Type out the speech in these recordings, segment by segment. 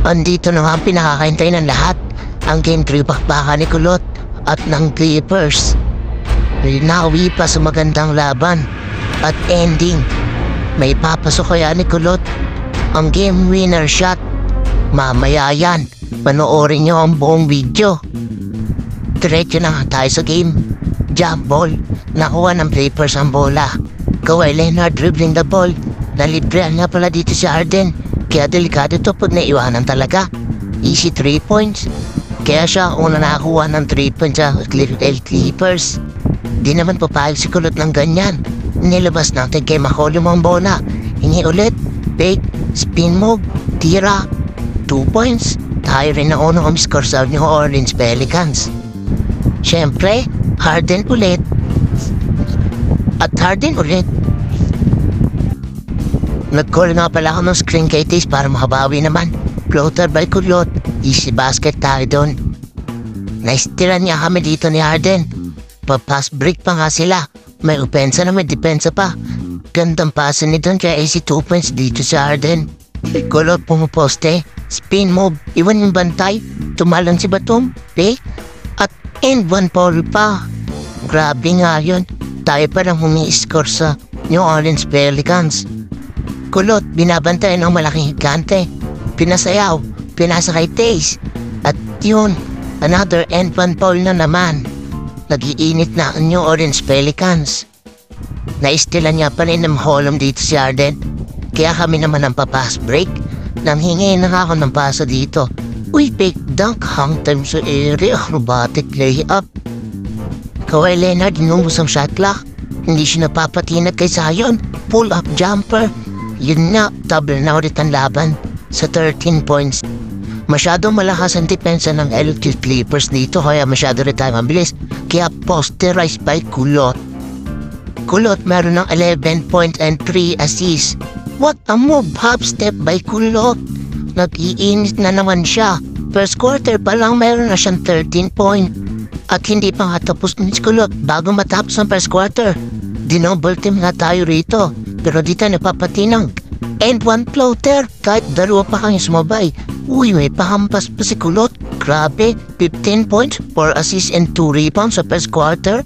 Andito na nga ang pinakakaintay ng lahat. Ang game 3 bakbaka ni Kulot at ng Clippers. Nauwi pa sa magandang laban at ending. May papasok kaya ni Kulot ang game winner shot. Mamaya yan, panoorin nyo ang buong video. Diretso na nga tayo sa game. Jump ball, nakuha ng Clippers ang bola. Kawhi Leonard dribbling the ball. Nalibrehan nga pala dito si Harden. Kaya delikado to pag naiwanan talaga. Easy 3 points. Kaya siya una nakakuha ng 3 points sa Clippers. Di naman papayag si Kulot ng ganyan. Nilabas natin kay McCollum ang bola. Hingi ulit. Fake, spin move, tira. 2 points. Tayo rin na unang umiscore sa New Orleans Pelicans. Siyempre, Harden ulit. At Harden ulit. Nag-call nga pala ako ng screen kay Taze para makabawi naman. Floater by Kulot. Easy basket tayo doon. Naistiran niya kami dito ni Harden. Pa-pass break pa nga sila. May opensa na may depensa pa. Gandang pasa ni doon kaya easy 2 points dito sa Harden. Kulot pumuposte. Spin move. Iwan yung bantay. Tumalon si Batum. At end one foul pa. Grabe nga yun. Tayo pa nang humi-score sa New Orleans Pelicans. Kulot, binabantayan ng malaking higante. Pinasayaw, pinasa kay Taze. At yun, another end one foul na naman. Nag-iinit na ang New Orleans Pelicans. Naistilan niya pa rin ng McCollum dito si Harden. Kaya kami naman ang papass break. Nanghingi na ako ng pasa dito. Uy, fake dunk, hang time sa area, acrobatic layup. Kawhi Leonard, inubos ang shot clock. Hindi siya napapatinag kay Zion. Pull up jumper. Yun nga, double na ulit ang laban sa 13 points. Masyado malakas ang depensa ng LA Clippers dito kaya masyado rin tayo mabilis. Kaya posterized by Kulot. Kulot meron ng 11 points and 3 assists. What a move, half step by Kulot. Nag-iinit na naman siya. First quarter pa lang meron na siyang 13 points. At hindi pa nga tapos ni Kulot bago matapos ang first quarter. Dinoble team nga tayo rito. Pero dito napapatinang. And one floater. Kahit dalawa pa kang sumabay. Uy, may pahampas pa si Kulot. Grabe. 15 points, 4 assists and 2 rebounds sa first quarter.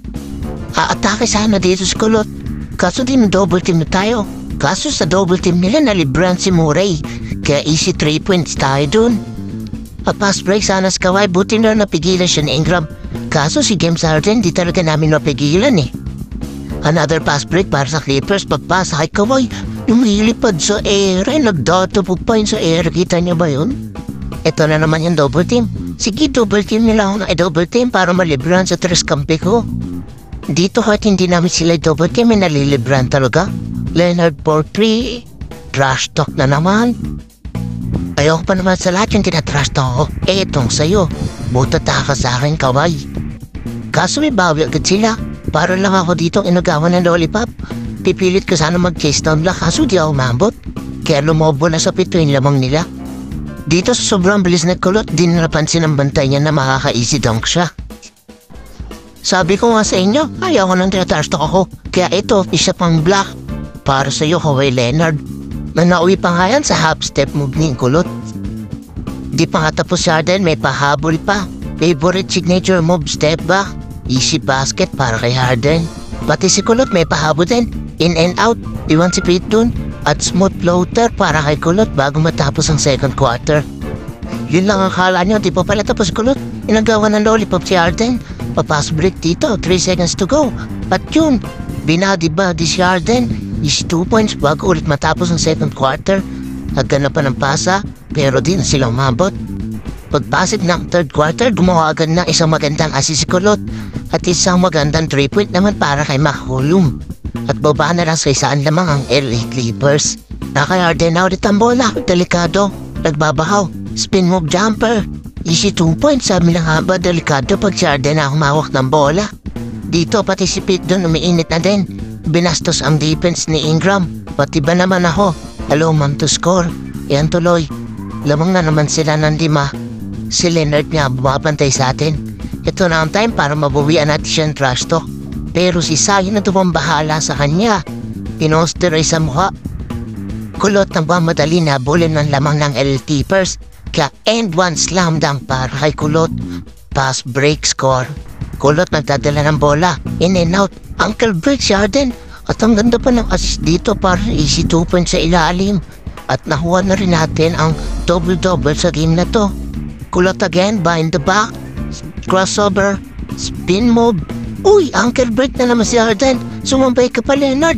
Aatake sana dito si Kulot. Kaso din double team na tayo. Kaso sa double team nila nalibran si Murray. Kaya easy 3 points tayo dun. Pass break sana si Kawhi. Buti na napigilan siya ni Ingram. Kaso si James Harden di talaga namin napigilan eh. Another pass break para sa Clippers. Pagpasa kay Kawhi, lumilipad sa air. Nagdatapo pa yun sa air. Kita niya ba yun? Ito na naman yung double team. Sige, double team nila ako na double team para malibran sa tres kampi ko. Dito kahit hindi namin sila double team, may nalilibran talaga. Leonard for 3. Trash talk na naman. Ayoko pa naman sa lahat yung tinatrash talk ko. Etong sa'yo. Buta ka sa akin, Kawhi. Kaso may bawi agad sila. Para lang ako dito inagawan ng lollipop. Pipilit ko sana mag-chase down lang kaso di ako umabot. Kaya lumobo na sa pito yung lamang nila. Dito sa sobrang bilis na Kulot, di na napansin ang bantay niya na makaka-easy dunk siya. Sabi ko nga sa inyo, ayaw ko nang tinatrash talk ako. Kaya ito, isa pang block. Para sa'yo, Kawhi Leonard. Nauwi pa nga yan sa half step move ni Kulot. Di pa nga tapos si Harden, may pahabol pa. Favorite signature move, step back. Easy basket para kay Harden. Pati si Kulot may pahabol din. In and out, iwan si Pete dun. At smooth floater para kay Kulot bago matapos ang second quarter. Yun lang ang akala nyo, di pa pala tapos si Kulot. Inagawa ng lollipop si Harden. Papas break dito, 3 seconds to go. At yun, binadi-badi si Harden. Easy 2 points bago ulit matapos ang second quarter. Nagganap pa ng pasa, pero di na sila umabot. Pagpasok ng third quarter, gumawa agad ng isang magandang assist si Kulot at isang magandang 3-point naman para kay McCollum. At baba na lang sa isaan lamang ang LA Clippers. Kay Harden na ulit ang bola, delikado, nagbabahaw, spin move jumper. Easy 2 points, sabi lang haba, delikado pag si Harden na humawak ng bola. Dito pati si Pete doon umiinit na din. Binastos ang defense ni Ingram, pati ba naman ako, hello man to score. Yan tuloy, lamang na naman sila ng 5. Si Leonard nga bumabantay sa atin. Ito na ang time para mabuwian natin siyang trash talk. Pero si Zion na tumambahala sa kanya. Pinosteray sa mukha. Kulot ng buwan madali na bulin ng lamang ng LA Clippers. Kaya end one slam dunk para kay Kulot. Pass break score. Kulot nagdadala ng bola. In and out. Uncle break si Harden. At ang ganda pa ng assist dito para easy 2 points sa ilalim. At nakuha na rin natin ang double-double sa game na to. Kulot again, behind the back. Crossover. Spin move. Uy, Uncle break na naman si Harden. Sumambay ka pa, Leonard.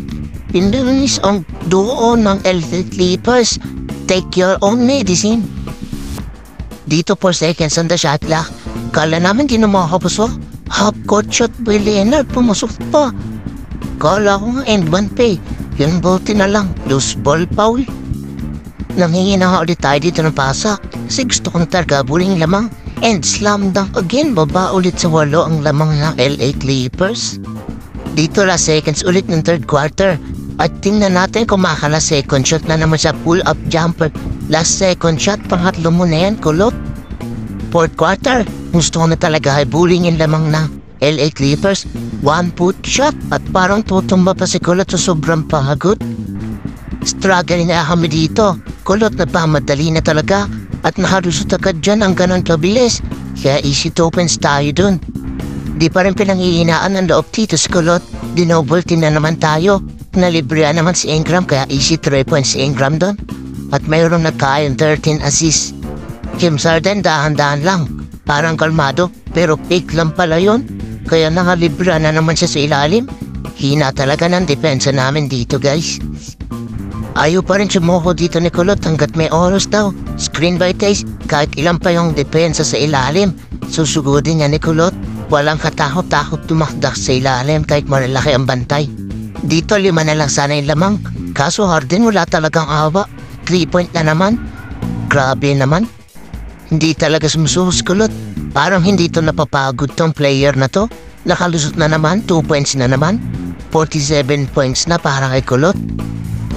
Pinanis ang duo ng LA Clippers. Take your own medicine. Dito 4 seconds on the shot clock. Kala namin di na makakapuso. Half-court shot by Leonard. Pumusok pa. Kala ko nga end one pay. Yun buti na lang. Loose ball foul. Nanghingi na nga ulit tayo dito ng pasa. Kasi gusto kong targabuling lamang. And slam dunk again. Baba ulit sa 8 ang lamang ng LA Clippers. Dito last seconds ulit ng third quarter. At tingnan natin kung makala second shot na naman sa pull-up jumper. Last second shot, pangatlo mo na yan, Kulot. Fourth quarter, gusto ko na talaga ay bullyingin lamang ng LA Clippers. One put shot at parang tutumba pa si Kulot sa sobrang pagod. Struggling na kami dito. Kulot na pamadali na talaga at nakalusot agad dyan ang ganun kabilis. Kaya easy to opens tayo dun. Di pa rin pinangihinaan ng loob dito si Kulot. Dinoble team na naman tayo. Nalibrihan naman si Ingram kaya easy 3 points si Ingram doon. At mayroong nagkaayong 13 assists. James Harden dahan-dahan lang. Parang kalmado pero fake lang pala yun. Kaya nakalibrihan na naman siya sa ilalim. Hina talaga ng depensa namin dito guys. Ayaw pa rin sumuko dito ni Kulot hanggat may oras daw. Screen by Taze kahit ilan pa yung depensa sa ilalim. Susugudin niya ni Kulot. Walang katakot-takot tumakdak sa ilalim kahit malalaki ang bantay. Dito 5 na lang sana yung lamang. Kaso Harden wala talagang awa. 3 point na naman. Grabe naman. Hindi talaga sumusuhos Kulot. Parang hindi to napapagod tong player na to. Nakalusot na naman. 2 points na naman. 47 points na para kay Kulot.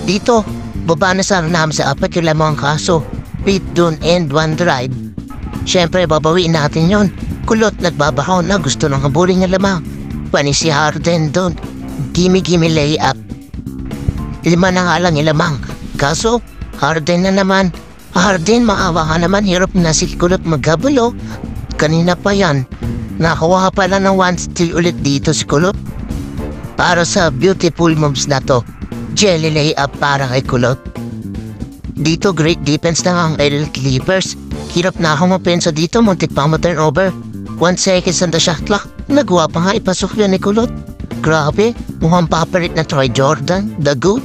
Dito, baba na sana namin sa 4 yung lamang kaso. Beat dun and one drive. Siyempre babawiin natin yon. Kulot nagbabahaw na gusto ng habulin ng lamang. Pani si Harden dun. Gimme layup. 5 na nga lang ilamang. Kaso, Harden na naman. Harden, maawa ka naman. Hirap na si Kulot maghabulo. Kanina pa yan. Nakakuha pala ng 1 steal ulit dito si Kulot. Para sa beautiful moves na to. Jelly layup para kay Kulot. Dito great defense na ang LA Clippers. Hirap na akong mapensa dito. Muntik pa mo turnover. 1 seconds on the shot clock. Nagawa pa nga ipasok yun ni Kulot. Grabe, mukhang papalit na Troy Jordan, the GOAT.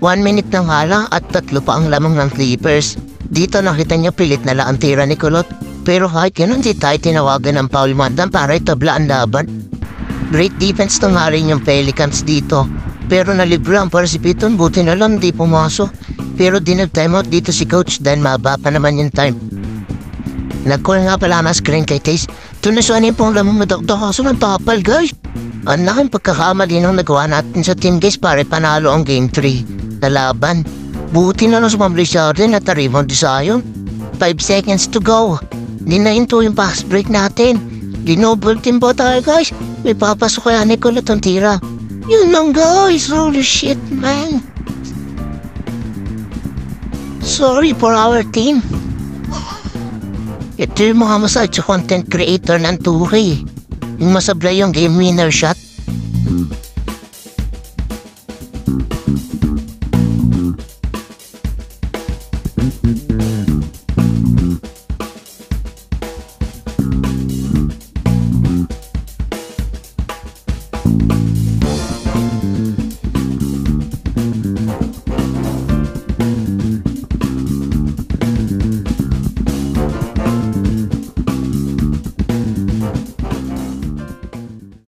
1 minute na nga lang at 3 pa ang lamang ng Clippers. Dito nakita niya pilit na lang ang tira ni Kulot. Pero kahit yun, hindi tayo tinawagan ng foul mandan para itabla ang laban. Great defense na nga rin yung Pelicans dito. Pero nalibre ang para si Piton, buti na lang di pumasok. Pero di nag-timeout dito si coach dahil maba pa naman yung time. Nag-call nga pala na screen kay Taze. Tunasuan yung pong lamang madagda kaso ng tapal guys. Ang laking pagkakamali nung nagawa natin sa team guys para panalo ang game 3 na laban. Buti na lang sumambli siya rin at rebound design. 5 seconds to go. Dinahinto yung pass break natin. Dinoble team ba tayo guys? May papasok kaya ni Kulot ang tira. Yun lang guys, holy shit man. Sorry for our team. Ito yung mga masay sa content creator ng 2K. Yung masablay yung game winner shot.